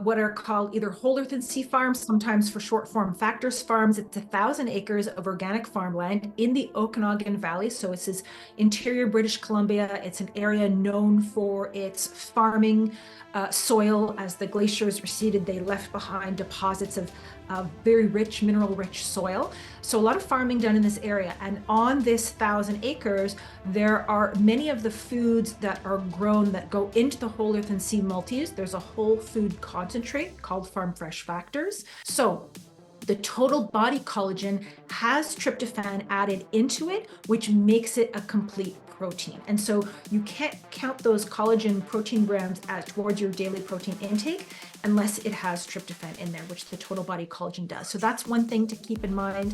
what are called either whole earth and sea farms, sometimes for short form factors farms. It's 1,000 acres of organic farmland in the Okanagan Valley. So it's this interior British Columbia. It's an area known for its farming soil. As the glaciers receded, they left behind deposits of very rich, mineral-rich soil. So a lot of farming done in this area. And on this 1,000 acres, there are many of the foods that are grown that go into the whole earth and sea multis. There's a whole food concentrate called Farm Fresh Factors. So the total body collagen has tryptophan added into it, which makes it a complete protein. And so you can't count those collagen protein grams towards your daily protein intake unless it has tryptophan in there, which the total body collagen does. So that's one thing to keep in mind.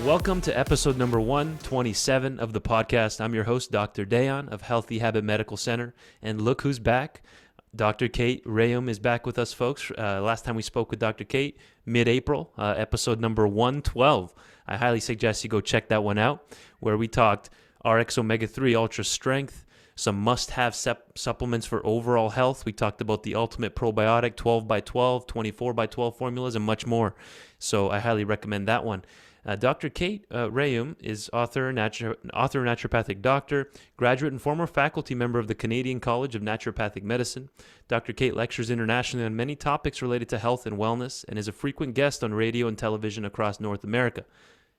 Welcome to episode number 127 of the podcast. I'm your host, Dr. Dayan of Healthy Habit Medical Center. And look who's back. Dr. Kate Rhéaume is back with us, folks. Last time we spoke with Dr. Kate, mid-April, episode number 112. I highly suggest you go check that one out, where we talked RX Omega-3 Ultra Strength, some must-have supplements for overall health. We talked about the ultimate probiotic, 12x12, 24x12 formulas, and much more. So I highly recommend that one. Dr. Kate Rhéaume is author, naturopathic doctor, graduate and former faculty member of the Canadian College of Naturopathic Medicine. Dr. Kate lectures internationally on many topics related to health and wellness and is a frequent guest on radio and television across North America.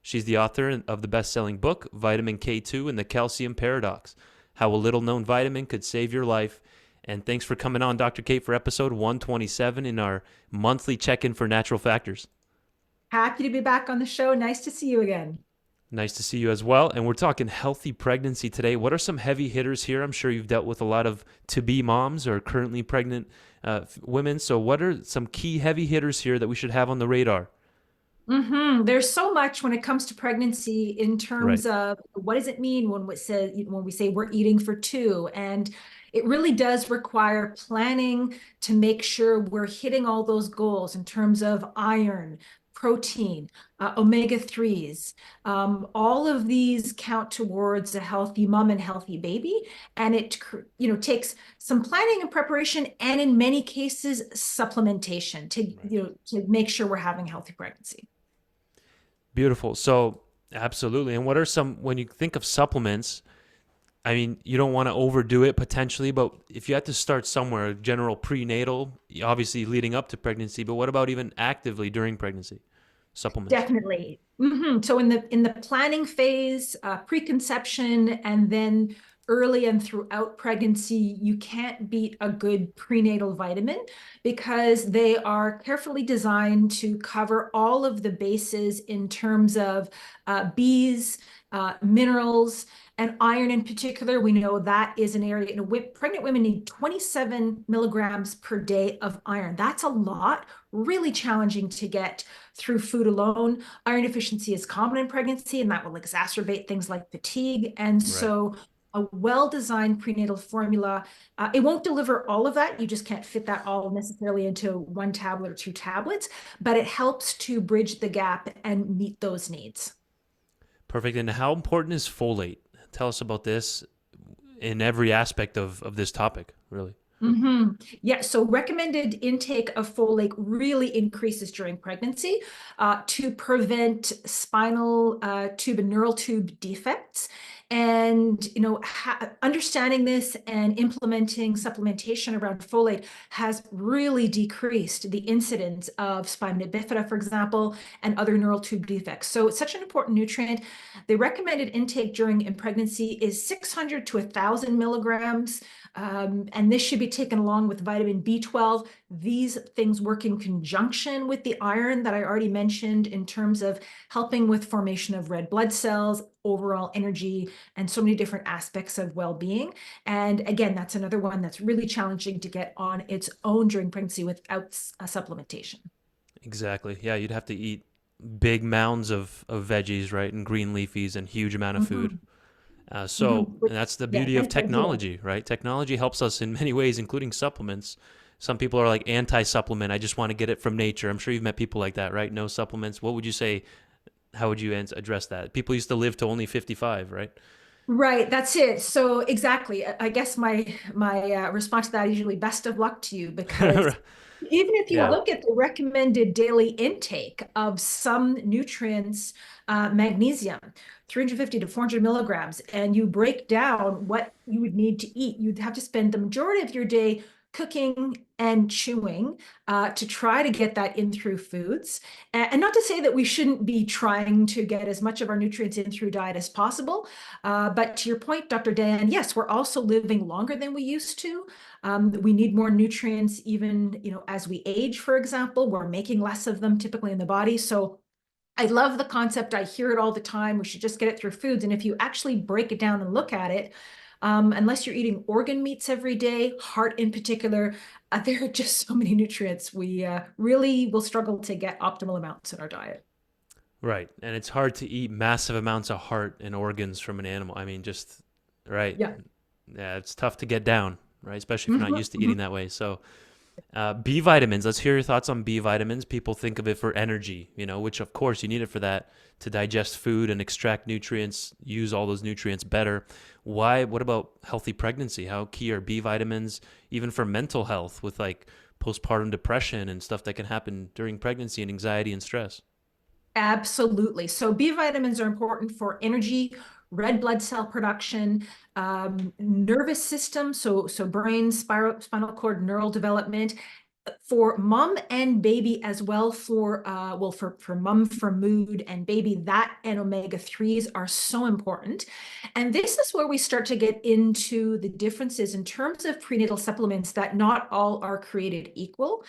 She's the author of the best-selling book, Vitamin K2 and the Calcium Paradox, How a Little-Known Vitamin Could Save Your Life. And thanks for coming on, Dr. Kate, for episode 127 in our monthly check-in for Natural Factors. Happy to be back on the show. Nice to see you again. Nice to see you as well. And we're talking healthy pregnancy today. What are some heavy hitters here? I'm sure you've dealt with a lot of to-be moms or currently pregnant women. So what are some key heavy hitters here that we should have on the radar? There's so much when it comes to pregnancy in terms of what does it mean when we say we're eating for two, and it really does require planning to make sure we're hitting all those goals in terms of iron, protein, omega-3s. All of these count towards a healthy mom and healthy baby. And it takes some planning and preparation, and in many cases, supplementation to make sure we're having a healthy pregnancy. Beautiful. So absolutely. And what are some, when you think of supplements, I mean, you don't want to overdo it potentially, but if you had to start somewhere, general prenatal, obviously leading up to pregnancy, but what about even actively during pregnancy? Supplements. Definitely. So in the planning phase, preconception, and then early and throughout pregnancy, you can't beat a good prenatal vitamin because they are carefully designed to cover all of the bases in terms of Bs, minerals, and iron in particular. We know that is an area, pregnant women need 27 milligrams per day of iron. That's a lot, really challenging to get through food alone. Iron deficiency is common in pregnancy, and that will exacerbate things like fatigue. And so a well-designed prenatal formula, it won't deliver all of that. You just can't fit that all necessarily into one tablet or two tablets, but it helps to bridge the gap and meet those needs. Perfect. And how important is folate? Tell us about this in every aspect of this topic, really. Yeah, so recommended intake of folate really increases during pregnancy to prevent spinal tube and neural tube defects. And, understanding this and implementing supplementation around folate has really decreased the incidence of spina bifida, for example, and other neural tube defects. So it's such an important nutrient. The recommended intake during pregnancy is 600 to 1,000 milligrams. And this should be taken along with vitamin B12. These things work in conjunction with the iron that I already mentioned in terms of helping with formation of red blood cells, overall energy, and so many different aspects of well-being. And again, that's another one that's really challenging to get on its own during pregnancy without supplementation. Exactly. Yeah, you'd have to eat big mounds of veggies, right, and green leafies and huge amount of food. And that's the beauty of technology, right? Technology helps us in many ways, including supplements, some people are like anti-supplement. I just want to get it from nature. I'm sure you've met people like that, right? No supplements. What would you say? How would you address that? People used to live to only 55, right? Right, that's it. So exactly, I guess my response to that is usually best of luck to you, because even if you Yeah. look at the recommended daily intake of some nutrients, magnesium, 350 to 400 milligrams, and you break down what you would need to eat, you'd have to spend the majority of your day cooking and chewing to try to get that in through foods. And not to say that we shouldn't be trying to get as much of our nutrients in through diet as possible. But to your point, Dr. Dan, yes, we're also living longer than we used to. We need more nutrients even, as we age, for example. We're making less of them typically in the body. So I love the concept. I hear it all the time. We should just get it through foods. And if you actually break it down and look at it, unless you're eating organ meats every day, heart in particular, there are just so many nutrients. We really will struggle to get optimal amounts in our diet. Right. And it's hard to eat massive amounts of heart and organs from an animal. I mean, just, right. Yeah. Yeah, it's tough to get down, right? Especially if you're not Mhm, used to eating mhm. that way. So, B vitamins. Let's hear your thoughts on B vitamins. People think of it for energy, which of course you need it for that to digest food and extract nutrients, use all those nutrients better. Why? What about healthy pregnancy? How key are B vitamins even for mental health with like postpartum depression and stuff that can happen during pregnancy and anxiety and stress? Absolutely. So B vitamins are important for energy, red blood cell production, nervous system, so brain, spinal cord, neural development, for mom and baby as well, for for mom, for mood, and baby, that and omega-3s are so important. And this is where we start to get into the differences in terms of prenatal supplements, that not all are created equal.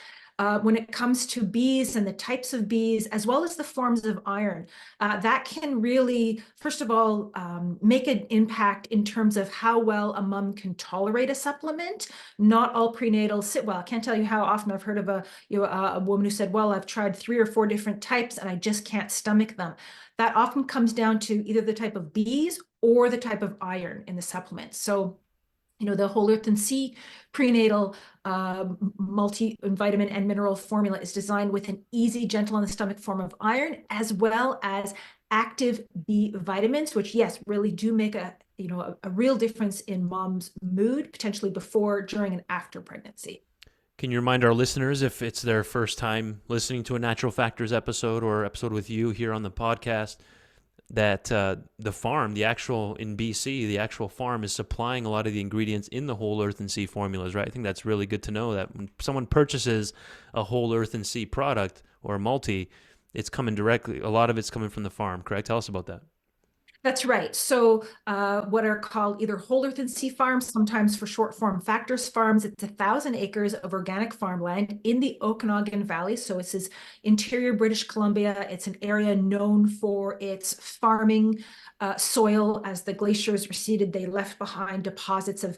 When it comes to bees and the types of bees, as well as the forms of iron, that can really, first of all, make an impact in terms of how well a mom can tolerate a supplement. Not all prenatals sit well. I can't tell you how often I've heard of a woman who said, well, I've tried 3 or 4 different types and I just can't stomach them. That often comes down to either the type of bees or the type of iron in the supplement. So the whole earth and sea prenatal multivitamin and mineral formula is designed with an easy, gentle on the stomach form of iron, as well as active B vitamins, which, yes, really do make a real difference in mom's mood, potentially before, during, and after pregnancy. Can you remind our listeners, if it's their first time listening to a Natural Factors episode or episode with you here on the podcast, that the farm, the actual in BC, the actual farm is supplying a lot of the ingredients in the whole earth and sea formulas, right? I think that's really good to know that when someone purchases a whole earth and sea product or a multi, it's coming directly, a lot of it's coming from the farm, correct? Tell us about that. That's right. So what are called either whole earth and sea farms, sometimes for short form Factors farms, it's 1,000 acres of organic farmland in the Okanagan Valley. So it's this interior British Columbia. It's an area known for its farming soil. As the glaciers receded, they left behind deposits of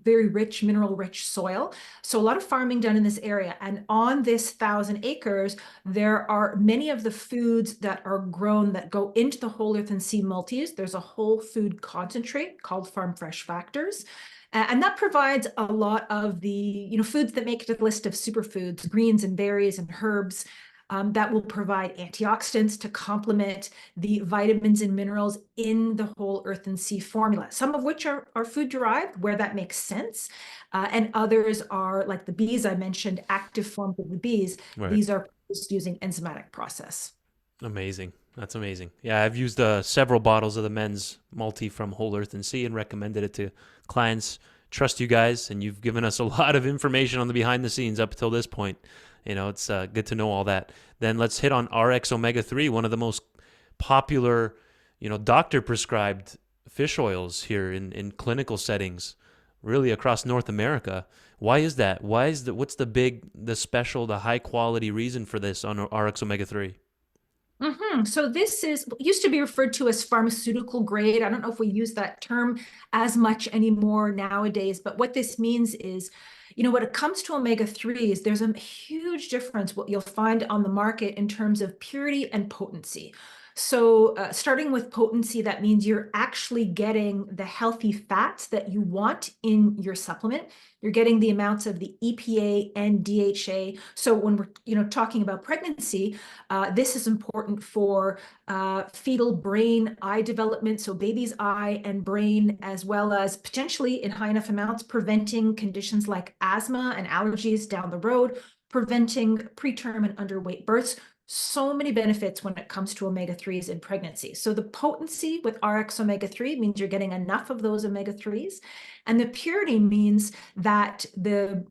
very rich, mineral rich soil. So a lot of farming done in this area. And on this 1,000 acres, there are many of the foods that are grown that go into the whole earth and sea multis. There's a whole food concentrate called Farm Fresh Factors. And that provides a lot of the foods that make the list of superfoods, greens and berries and herbs, that will provide antioxidants to complement the vitamins and minerals in the whole earth and sea formula, some of which are food derived where that makes sense. And others are, like the bees I mentioned, active forms of the bees. Right. These are produced using enzymatic process. Amazing. That's amazing. Yeah, I've used several bottles of the men's multi from Whole Earth and Sea and recommended it to clients. Trust you guys, and you've given us a lot of information on the behind the scenes up until this point. It's good to know all that. Then let's hit on RX Omega 3, one of the most popular, doctor prescribed fish oils here in clinical settings, really across North America. Why is that? What's the special, the high quality reason for this on RX Omega 3? So this used to be referred to as pharmaceutical grade. I don't know if we use that term as much anymore nowadays, but what this means is, when it comes to omega-3s, there's a huge difference what you'll find on the market in terms of purity and potency. So starting with potency, that means you're actually getting the healthy fats that you want in your supplement. You're getting the amounts of the EPA and DHA. So when we're talking about pregnancy, this is important for fetal brain eye development, so baby's eye and brain, as well as potentially in high enough amounts preventing conditions like asthma and allergies down the road, preventing preterm and underweight births. So many benefits when it comes to omega-3s in pregnancy. So the potency with RX omega-3 means you're getting enough of those omega-3s. And the purity means that the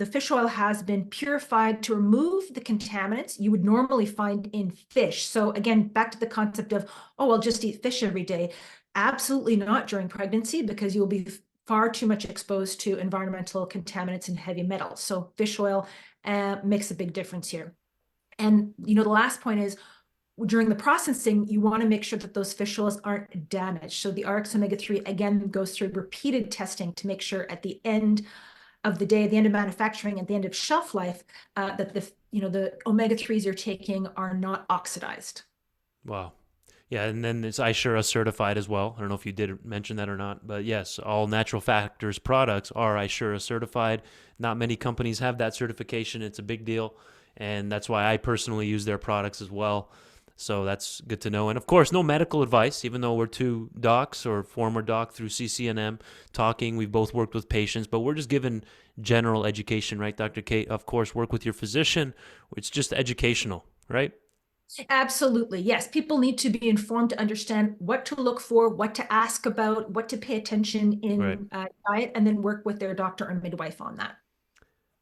fish oil has been purified to remove the contaminants you would normally find in fish. So again, back to the concept of, oh, I'll just eat fish every day. Absolutely not during pregnancy, because you'll be far too much exposed to environmental contaminants and heavy metals. So fish oil makes a big difference here. And, the last point is, during the processing, you want to make sure that those fish oils aren't damaged. So the RX omega-3, again, goes through repeated testing to make sure at the end of the day, at the end of manufacturing, at the end of shelf life, that the omega-3s you're taking are not oxidized. Wow. Yeah, and then it's iSura certified as well. I don't know if you did mention that or not, but yes, all Natural Factors products are iSura certified. Not many companies have that certification. It's a big deal, and that's why I personally use their products as well. So that's good to know. And of course, no medical advice, even though we're two docs or former doc through CCNM talking. We've both worked with patients, but we're just given general education, right, Dr. Kate? Of course, work with your physician. It's just educational, right? Absolutely. Yes. People need to be informed to understand what to look for, what to ask about, what to pay attention Right. in diet, and then work with their doctor or midwife on that.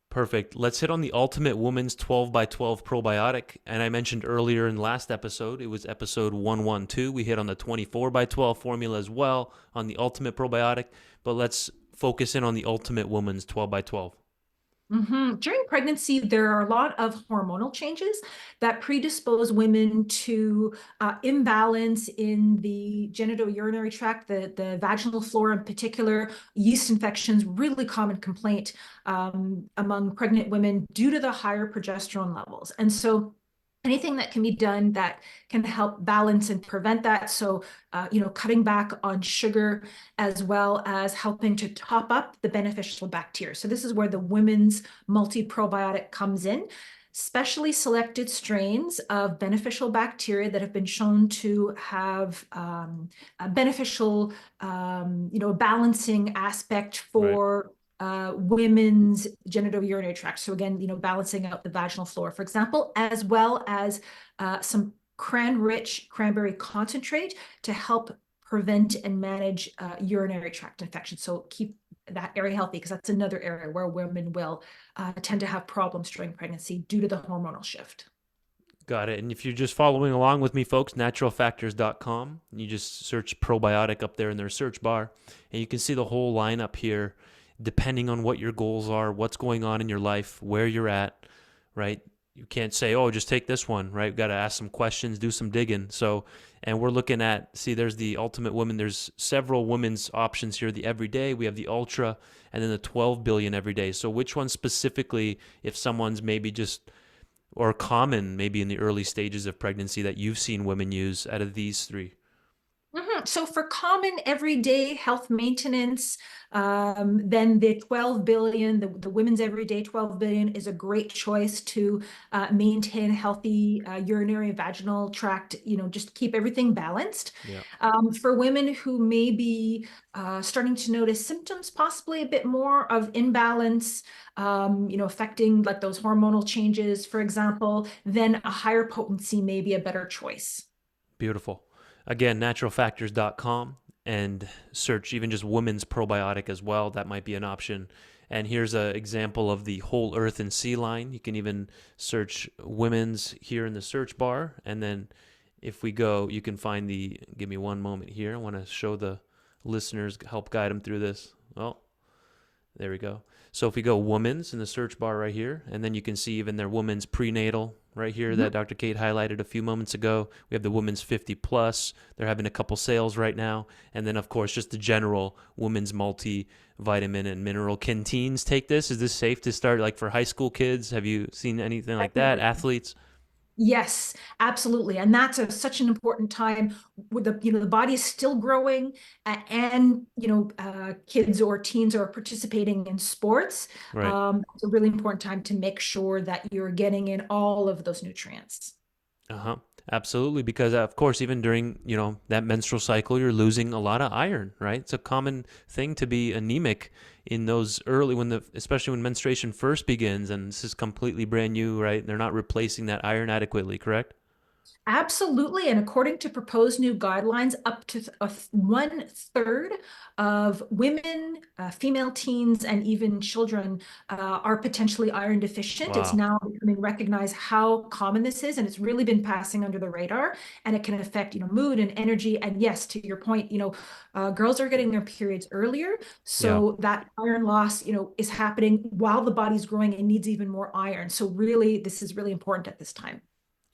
Perfect. Let's hit on the Ultimate Woman's 12 by 12 probiotic. And I mentioned earlier in the last episode, it was episode 112. We hit on the 24 by 12 formula as well on the Ultimate probiotic. But let's focus in on the Ultimate Woman's 12 by 12. During pregnancy, there are a lot of hormonal changes that predispose women to imbalance in the genitourinary tract, the vaginal flora in particular. Yeast infections, really common complaint among pregnant women due to the higher progesterone levels. And so anything that can be done that can help balance and prevent that. So, cutting back on sugar, as well as helping to top up the beneficial bacteria. So this is where the women's multi-probiotic comes in. Specially selected strains of beneficial bacteria that have been shown to have a beneficial, balancing aspect for women's genitourinary tract. So again, balancing out the vaginal flora, for example, as well as some cran-rich cranberry concentrate to help prevent and manage urinary tract infections. So keep that area healthy, because that's another area where women will tend to have problems during pregnancy due to the hormonal shift. Got it. And if you're just following along with me, folks, naturalfactors.com, you just search probiotic up there in their search bar, and you can see the whole lineup here, depending on what your goals are, what's going on in your life, where you're at, right? You can't say, oh, just take this one, right? We've got to ask some questions, do some digging. So, and we're looking at, see, there's the Ultimate Woman. There's several women's options here. The Everyday, we have the Ultra, and then the 12 billion Everyday. So which one specifically, if someone's maybe just, or common maybe in the early stages of pregnancy that you've seen women use out of these three? So for common everyday health maintenance, then the 12 billion, the women's everyday 12 billion is a great choice to maintain healthy urinary and vaginal tract, just keep everything balanced. Yeah. For women who may be starting to notice symptoms, possibly a bit more of imbalance, affecting like those hormonal changes, for example, then a higher potency may be a better choice. Beautiful. Again, naturalfactors.com, and search even just women's probiotic as well. That might be an option. And here's an example of the Whole Earth and Sea line. You can even search women's here in the search bar. And then if we go, you can find give me one moment here. I want to show the listeners, help guide them through this. Well, There we go. So if we go women's in the search bar right here, and then you can see even their women's prenatal right here that Dr. Kate highlighted a few moments ago. We have the women's 50 plus. They're having a couple sales right now. And then, of course, just the general women's multivitamin and mineral. Can teens take this? Is this safe to start like for high school kids? Have you seen anything like that? Definitely. Athletes? Yes, absolutely. And that's such an important time with the body is still growing, and, kids or teens are participating in sports. Right. It's a really important time to make sure that you're getting in all of those nutrients. Uh-huh. Absolutely, because of course, even during, that menstrual cycle, you're losing a lot of iron, right? It's a common thing to be anemic in those early especially when menstruation first begins, and this is completely brand new, right? They're not replacing that iron adequately, correct? Absolutely. And according to proposed new guidelines, up to 1/3 of women, female teens, and even children are potentially iron deficient. It's Wow. now becoming recognized how common this is, and it's really been passing under the radar. And it can affect, mood and energy. And yes, to your point, girls are getting their periods earlier, Yeah. so that iron loss, is happening while the body's growing and needs even more iron. So really, this is really important at this time.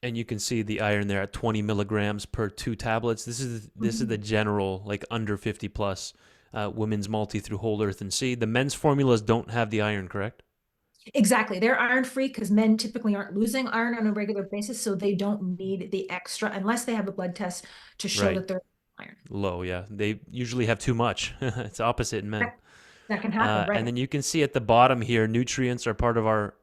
And you can see the iron there at 20 milligrams per 2 tablets. This is the Mhm. general, like under 50 plus women's multi through whole earth and seed. The men's formulas don't have the iron, correct? Exactly. They're iron free because men typically aren't losing iron on a regular basis, so they don't need the extra unless they have a blood test to show Right. that they're iron. Low, yeah. They usually have too much. It's opposite in men. That, that can happen, And right? then you can see at the bottom here, nutrients are part of our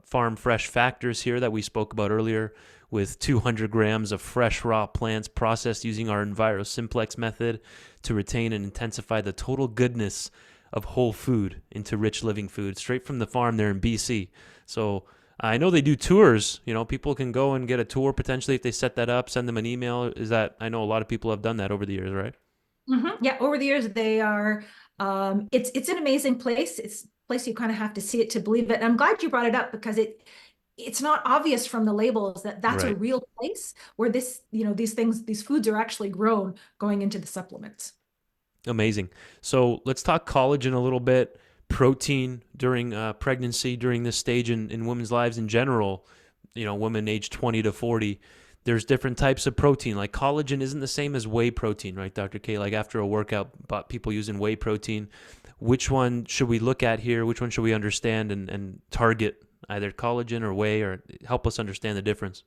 farm fresh factors here that we spoke about earlier, with 200 grams of fresh raw plants processed using our EnviroSimplex method to retain and intensify the total goodness of whole food into rich living food straight from the farm there in BC. So I know they do tours. People can go and get a tour potentially if they set that up, send them an email. I know a lot of people have done that over the years, right? Yeah, over the years they are. It's an amazing place. It's a place you kind of have to see it to believe it. And I'm glad you brought it up because it's not obvious from the labels that that's a Right. real place where these foods are actually grown going into the supplements. Amazing. So let's talk collagen a little bit, protein during pregnancy, during this stage in women's lives in general, women age 20 to 40. There's different types of protein. Like collagen isn't the same as whey protein, right, Dr. K? Like after a workout, but people using whey protein. Which one should we look at here? Which one should we understand and target, either collagen or whey, or help us understand the difference?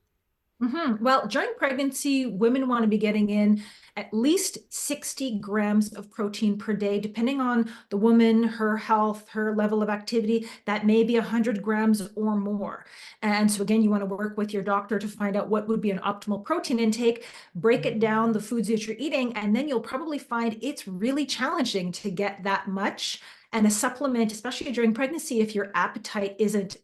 Well, during pregnancy, women want to be getting in at least 60 grams of protein per day, depending on the woman, her health, her level of activity. That may be 100 grams or more. And so, again, you want to work with your doctor to find out what would be an optimal protein intake, break it down, the foods that you're eating, and then you'll probably find it's really challenging to get that much. And a supplement, especially during pregnancy, if your appetite isn't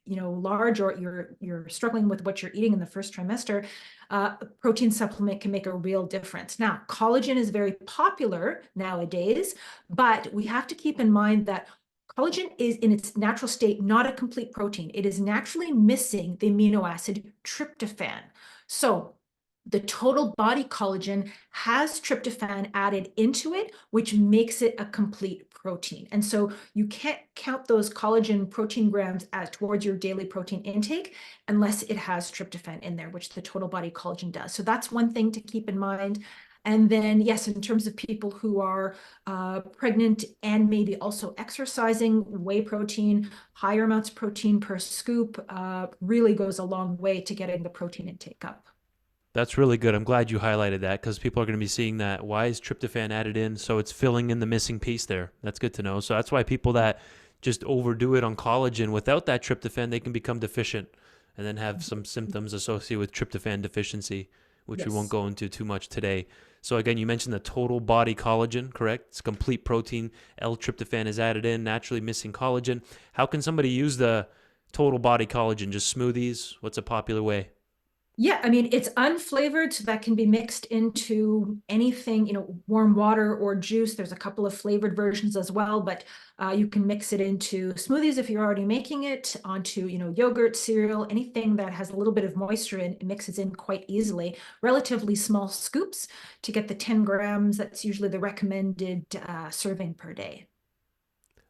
large, or you're struggling with what you're eating in the first trimester, a protein supplement can make a real difference. Now, collagen is very popular nowadays, but we have to keep in mind that collagen is in its natural state not a complete protein. It is naturally missing the amino acid tryptophan. So the total body collagen has tryptophan added into it, which makes it a complete protein. And so you can't count those collagen protein grams as towards your daily protein intake unless it has tryptophan in there, which the total body collagen does. So that's one thing to keep in mind. And then, yes, in terms of people who are pregnant and maybe also exercising, whey protein, higher amounts of protein per scoop really goes a long way to getting the protein intake up. That's really good. I'm glad you highlighted that because people are going to be seeing that. Why is tryptophan added in? So it's filling in the missing piece there. That's good to know. So that's why people that just overdo it on collagen without that tryptophan, they can become deficient and then have some symptoms associated with tryptophan deficiency, which we won't Yes. go into too much today. So again, you mentioned the total body collagen, correct? It's complete protein. L-tryptophan is added in, naturally missing collagen. How can somebody use the total body collagen? Just smoothies? What's a popular way? Yeah, I mean, it's unflavored, so that can be mixed into anything, warm water or juice. There's a couple of flavored versions as well, but you can mix it into smoothies if you're already making it, onto, yogurt, cereal, anything that has a little bit of moisture in, it mixes in quite easily. Relatively small scoops to get the 10 grams. That's usually the recommended serving per day.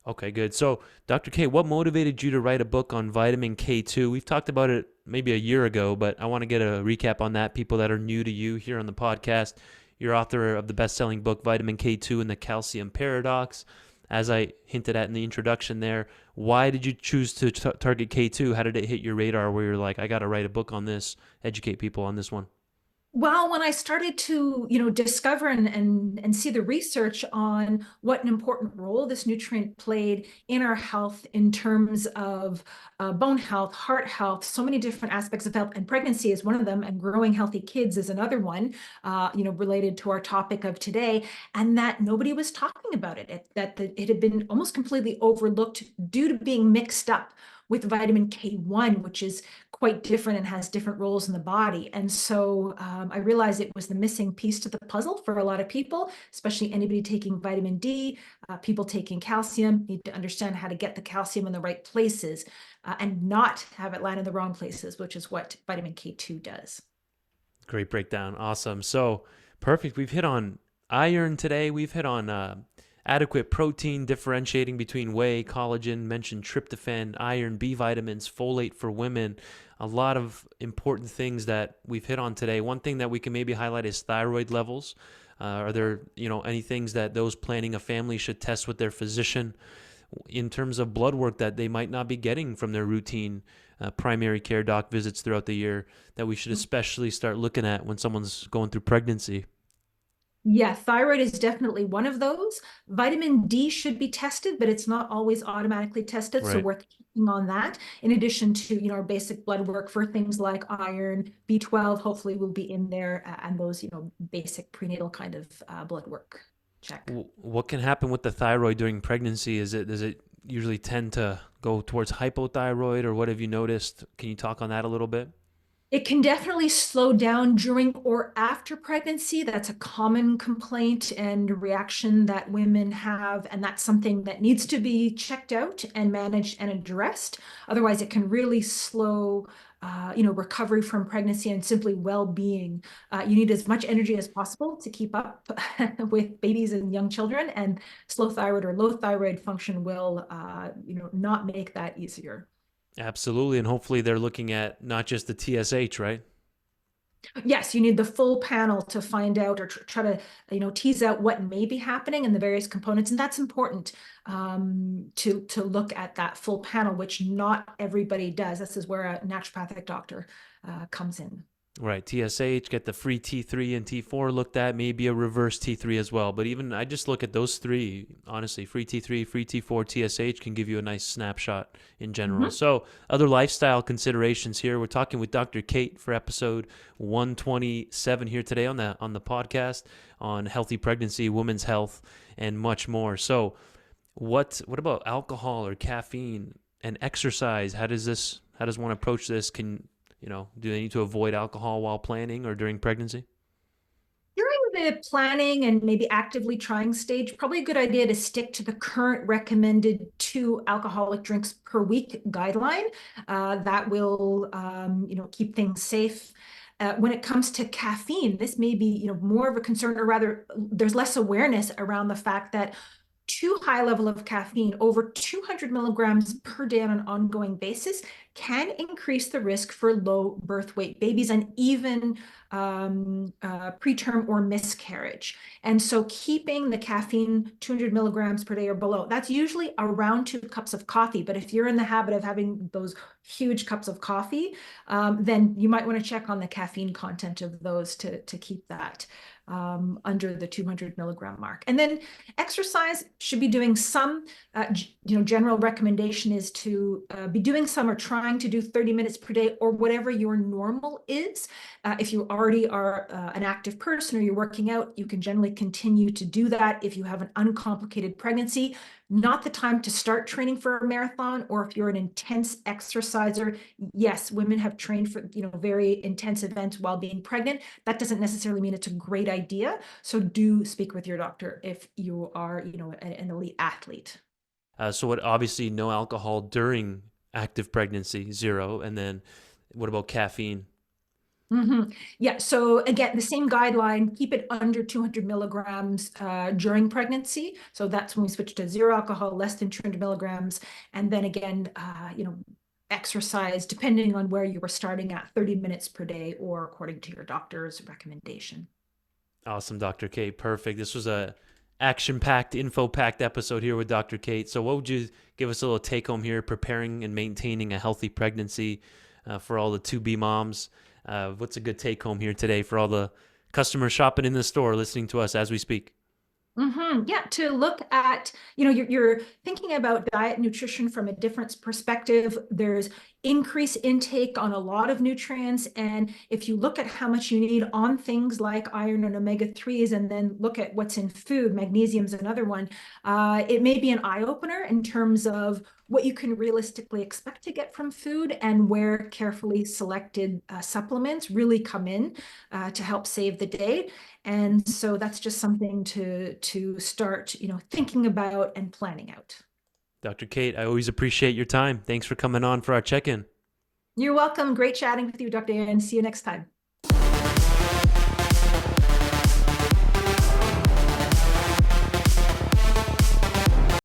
Okay, good. So, Dr. K, what motivated you to write a book on vitamin K2? We've talked about it maybe a year ago, but I want to get a recap on that. People that are new to you here on the podcast, you're author of the best-selling book Vitamin K2 and the Calcium Paradox. As I hinted at in the introduction there, why did you choose to target K2? How did it hit your radar where you're like, I got to write a book on this, educate people on this one? Well, when I started to, discover and see the research on what an important role this nutrient played in our health in terms of bone health, heart health, so many different aspects of health, and pregnancy is one of them, and growing healthy kids is another one, related to our topic of today, and that nobody was talking about it had been almost completely overlooked due to being mixed up with vitamin K1, which is quite different and has different roles in the body. And so I realized it was the missing piece to the puzzle for a lot of people, especially anybody taking vitamin D, people taking calcium need to understand how to get the calcium in the right places and not have it land in the wrong places, which is what vitamin K2 does. Great breakdown. Awesome. So perfect. We've hit on iron today. We've hit on adequate protein, differentiating between whey, collagen, mentioned tryptophan, iron, B vitamins, folate for women. A lot of important things that we've hit on today. One thing that we can maybe highlight is thyroid levels. Are there, any things that those planning a family should test with their physician in terms of blood work that they might not be getting from their routine primary care doc visits throughout the year that we should especially start looking at when someone's going through pregnancy? Yeah, thyroid is definitely one of those. Vitamin D should be tested, but it's not always automatically tested, so Right. worth keeping on that. In addition to, our basic blood work for things like iron, B12, hopefully will be in there, and those, basic prenatal kind of blood work. Check. What can happen with the thyroid during pregnancy? Does it usually tend to go towards hypothyroid, or what have you noticed? Can you talk on that a little bit? It can definitely slow down during or after pregnancy. That's a common complaint and reaction that women have, and that's something that needs to be checked out and managed and addressed. Otherwise, it can really slow, recovery from pregnancy and simply well-being. You need as much energy as possible to keep up with babies and young children, and slow thyroid or low thyroid function will, not make that easier. Absolutely, and hopefully they're looking at not just the TSH, right? Yes, you need the full panel to find out or try to, tease out what may be happening in the various components. And that's important, to look at that full panel, which not everybody does. This is where a naturopathic doctor comes in. Right, TSH, get the free T3 and T4 looked at, maybe a reverse T3 as well. But even I just look at those three, honestly, free T3, free T4, TSH can give you a nice snapshot in general. Mhm. So, other lifestyle considerations here. We're talking with Dr. Kate for episode 127 here today on the podcast on healthy pregnancy, women's health, and much more. So, what about alcohol or caffeine and exercise? How does one approach this? Do they need to avoid alcohol while planning or during pregnancy? During the planning and maybe actively trying stage, probably a good idea to stick to the current recommended 2 alcoholic drinks per week guideline. That will, keep things safe. When it comes to caffeine, this may be, more of a concern, or rather, there's less awareness around the fact that too high level of caffeine, over 200 milligrams per day on an ongoing basis, can increase the risk for low birth weight babies and even preterm or miscarriage. And so keeping the caffeine 200 milligrams per day or below, that's usually around 2 cups of coffee. But if you're in the habit of having those huge cups of coffee, then you might want to check on the caffeine content of those to keep that under the 200 milligram mark. And then exercise should be doing some, general recommendation is to be doing some or trying to do 30 minutes per day or whatever your normal is. If you already are an active person or you're working out, you can generally continue to do that. If you have an uncomplicated pregnancy, not the time to start training for a marathon, or if you're an intense exerciser, yes, women have trained for, very intense events while being pregnant. That doesn't necessarily mean it's a great idea. So do speak with your doctor if you are, an elite athlete. Obviously, no alcohol during active pregnancy, zero. And then what about caffeine? Yeah. So again, the same guideline, keep it under 200 milligrams during pregnancy. So that's when we switch to zero alcohol, less than 200 milligrams. And then again, exercise, depending on where you were starting at, 30 minutes per day or according to your doctor's recommendation. Awesome, Dr. Kate. Perfect. This was a action-packed, info-packed episode here with Dr. Kate. So what would you give us a little take-home here, preparing and maintaining a healthy pregnancy for all the to-be moms? What's a good take-home here today for all the customers shopping in the store, listening to us as we speak? Yeah, to look at, you're thinking about diet nutrition from a different perspective. There's increased intake on a lot of nutrients. And if you look at how much you need on things like iron and omega-3s, and then look at what's in food, magnesium is another one, it may be an eye-opener in terms of what you can realistically expect to get from food and where carefully selected supplements really come in to help save the day. And so that's just something to start, thinking about and planning out. Dr. Kate, I always appreciate your time. Thanks for coming on for our check-in. You're welcome. Great chatting with you, Dr. Ann. See you next time.